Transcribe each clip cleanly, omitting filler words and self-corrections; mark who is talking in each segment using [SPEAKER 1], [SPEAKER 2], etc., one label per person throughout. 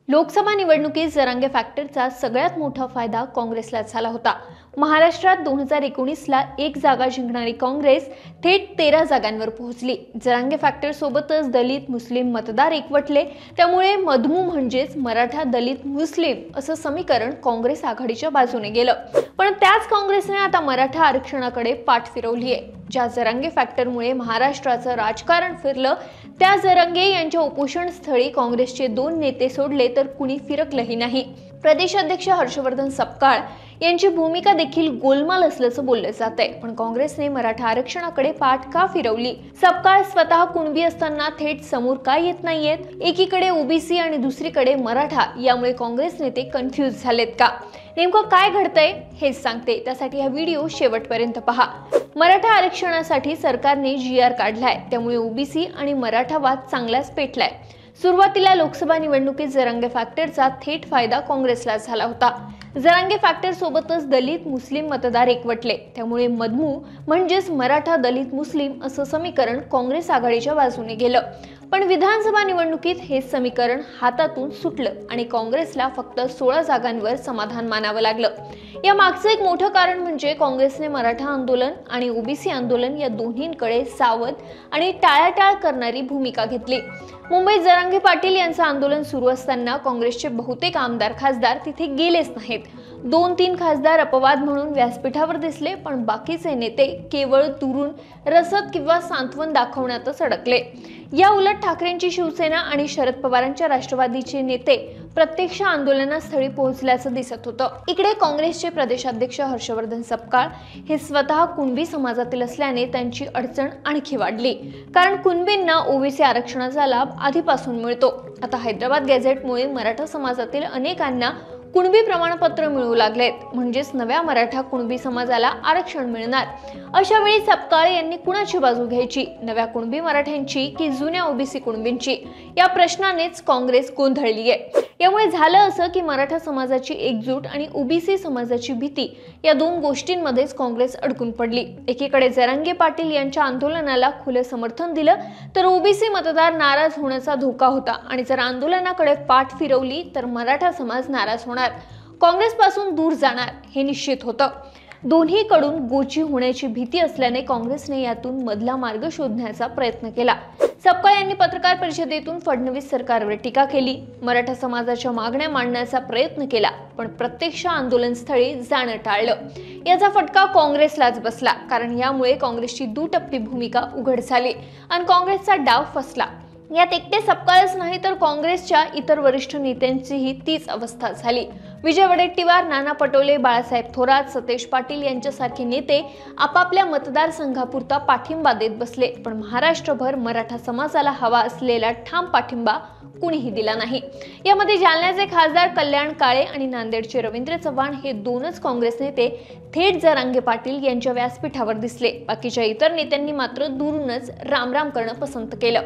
[SPEAKER 1] लोकसभा निवडणुकीत जरांगे फॅक्टरचा सगळ्यात मोठा फायदा काँग्रेसला झाला होता। महाराष्ट्रात 2019ला एक जागा जिंकणारी काँग्रेस थेट 13 जागांवर पोहोचली। जरांगे फॅक्टर सोबतच दलित मुस्लिम मतदार एकवटले, त्यामुळे मधमू म्हणजेच मराठा दलित मुस्लिम असं समीकरण काँग्रेस आघाडीच्या बाजूने गेलं। पण त्याच काँग्रेसने आता मराठा आरक्षणाकडे पाठ फिरवली आहे। ज्या जरांगे फॅक्टरमुळे महाराष्ट्राचं राजकारण फिरलं, त्या जरांगे यांच्या उपोषण स्थळी काँग्रेसचे 2 नेते सोडले तर कुणी फिरकलंही नाही। प्रदेशाध्यक्ष हर्षवर्धन सपकाळ यांची भूमिका देखील गोलमाल असल्याचं बोललं जातंय। पण काँग्रेसने मराठा आरक्षणाकडे पाठ का फिरवली? सपकाळ स्वतः कुणबी असताना थेट समोर का येत नाहीयेत? एकीकडे ओबीसी आणि दुसरीकडे मराठा, यामुळे काँग्रेस नेते कन्फ्यूज झालेत का? नेमकं काय घडतंय हेच सांगते, त्यासाठी हा व्हिडिओ शेवटपर्यंत पहा। मराठा आरक्षणासाठी सरकारने GR काढलाय, त्यामुळे ओबीसी आणि मराठा वाद चांगलाच पेटलाय। सुरुवातीला लोकसभा निवडणुकीत जरांगे फॅक्टरचा थेट फायदा काँग्रेसला झाला होता। जरांगे फॅक्टर सोबतच दलित मुस्लिम मतदार एकवटले, त्यामुळे मधमू म्हणजेच मराठा दलित मुस्लिम असं समीकरण काँग्रेस आघाडीच्या बाजूने गेलं। पण विधानसभा निवडणुकीत हे समीकरण हातातून सुटलं आणि काँग्रेसला फक्त 16 जागांवर समाधान मानावं लागलं। या मागचं एक मोठं कारण म्हणजे काँग्रेसने मराठा आंदोलन आणि ओबीसी आंदोलन या दोन्हींकडे सावध आणि टाळाटाळ करणारी भूमिका घेतली। मुंबईत जरांगे पाटील यांचं आंदोलन सुरू असताना काँग्रेसचे बहुतेक आमदार खासदार तिथे गेलेच नाहीत। 2-3 खासदार अपवाद म्हणून व्यासपीठावर दिसले, पण बाकीचे नेते केवळ दुरून रसद किंवा सांत्वन दाखवण्यातच अडकले। या उलट ठाकरेंची शिवसेना आणि शरद पवारांच्या राष्ट्रवादीचे नेते प्रत्यक्ष आंदोलनास्थळी पोहोचल्याचं दिसत होतं। इकडे काँग्रेसचे प्रदेशाध्यक्ष हर्षवर्धन सपकाळ हे स्वतः कुणबी समाजातील असल्याने त्यांची अडचण आणखी वाढली, कारण कुणबींना ओबीसी आरक्षणाचा लाभ आधीपासून मिळतो। आता हैदराबाद गॅझेटमुळे मराठा समाजातील अनेकांना कुणबी प्रमाणपत्र मिळू लागलेत, म्हणजेच नव्या मराठा कुणबी समाजाला आरक्षण मिळणार। अशा वेळी सपकाळ यांनी कुणाची बाजू घ्यायची, नव्या कुणबी मराठ्यांची की जुन्या ओबीसी कुणबींची? या प्रश्नानेच काँग्रेस गोंधळली आहे। यामुळे झालं असं की मराठा समाजाची एकजूट आणि ओबीसी समाजाची भीती या 2 गोष्टींमध्येच काँग्रेस अडकून पडली। एकीकडे जरांगे पाटील यांच्या आंदोलनाला खुलं समर्थन दिलं तर ओबीसी मतदार नाराज होण्याचा धोका होता, आणि जर आंदोलनाकडे पाठ फिरवली तर मराठा समाज नाराज होणार, काँग्रेसपासून दूर जाणार हे निश्चित होतं। दोन्हीकडून गोची होण्याची भीती असल्याने काँग्रेसने यातून मधला मार्ग शोधण्याचा प्रयत्न केला। सपकाळ यांनी पत्रकार परिषदेतून फडणवीस सरकारवर टीका केली, मराठा समाजाच्या मागण्या मांडण्याचा प्रयत्न केला, पण प्रत्यक्ष आंदोलनस्थळी जाणं टाळलं। याचा फटका काँग्रेसलाच बसला, कारण यामुळे काँग्रेसची दुटप्पी भूमिका उघड झाली आणि काँग्रेसचा डाव फसला। यात एकटे सपकाळच नाही तर काँग्रेसच्या इतर वरिष्ठ नेत्यांचीही तीच अवस्था झाली। विजय वडेट्टीवार, नाना पटोले, बाळासाहेब थोरात, सतेज पाटील यांच्यासारखे नेते आपापल्या मतदारसंघापुरता पाठिंबा देत बसले, पण महाराष्ट्रभर मराठा समाजाला हवा असलेला ठाम पाठिंबा कुणीही दिला नाही। यामध्ये जालन्याचे खासदार कल्याण काळे आणि नांदेडचे रवींद्र चव्हाण हे 2च काँग्रेस नेते थेट जरांगे पाटील यांच्या व्यासपीठावर दिसले। बाकीच्या इतर नेत्यांनी मात्र दूरूनच रामराम करणं पसंत केलं।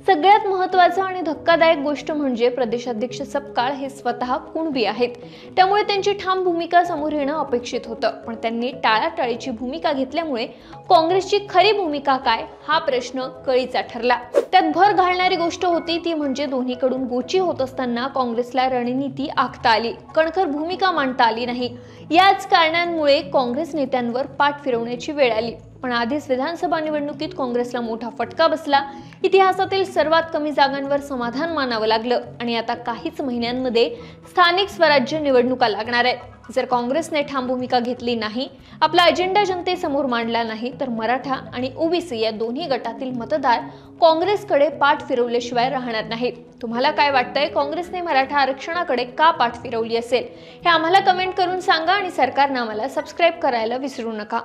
[SPEAKER 1] सगळ्यात महत्त्वाचं आणि धक्कादायक गोष्ट म्हणजे प्रदेशाध्यक्ष सपकाळ हे स्वतः कुणबी आहेत, त्यामुळे त्यांची ठाम भूमिका समोर येणं अपेक्षित होतं। पण त्यांनी टाळाटाळीची भूमिका घेतल्यामुळे काँग्रेसची खरी भूमिका काय हा प्रश्न कळीचा ठरला। त्यात भर घालणारी गोष्ट होती ती म्हणजे दोन्हीकडून गोची होत असताना काँग्रेसला रणनीती आखता आली, कणखर भूमिका मांडता आली नाही। याच कारणांमुळे काँग्रेस नेत्यांवर पाठ फिरवण्याची वेळ आली। पण आधीच विधानसभा निवडणुकीत काँग्रेसला मोठा फटका बसला, इतिहासातील सर्वात कमी जागांवर समाधान मानावं लागलं, आणि आता काहीच महिन्यांमध्ये स्थानिक स्वराज्य निवडणुका लागणार आहेत। जर काँग्रेसने ठाम भूमिका घेतली नाही, आपला अजेंडा जनतेसमोर मांडला नाही, तर मराठा आणि ओबीसी या दोन्ही गटातील मतदार काँग्रेसकडे पाठ फिरवल्याशिवाय राहणार नाहीत। तुम्हाला काय वाटतंय, काँग्रेसने मराठा आरक्षणाकडे का पाठ फिरवली असेल? हे आम्हाला कमेंट करून सांगा, आणि सरकारनं आम्हाला सबस्क्राईब करायला विसरू नका।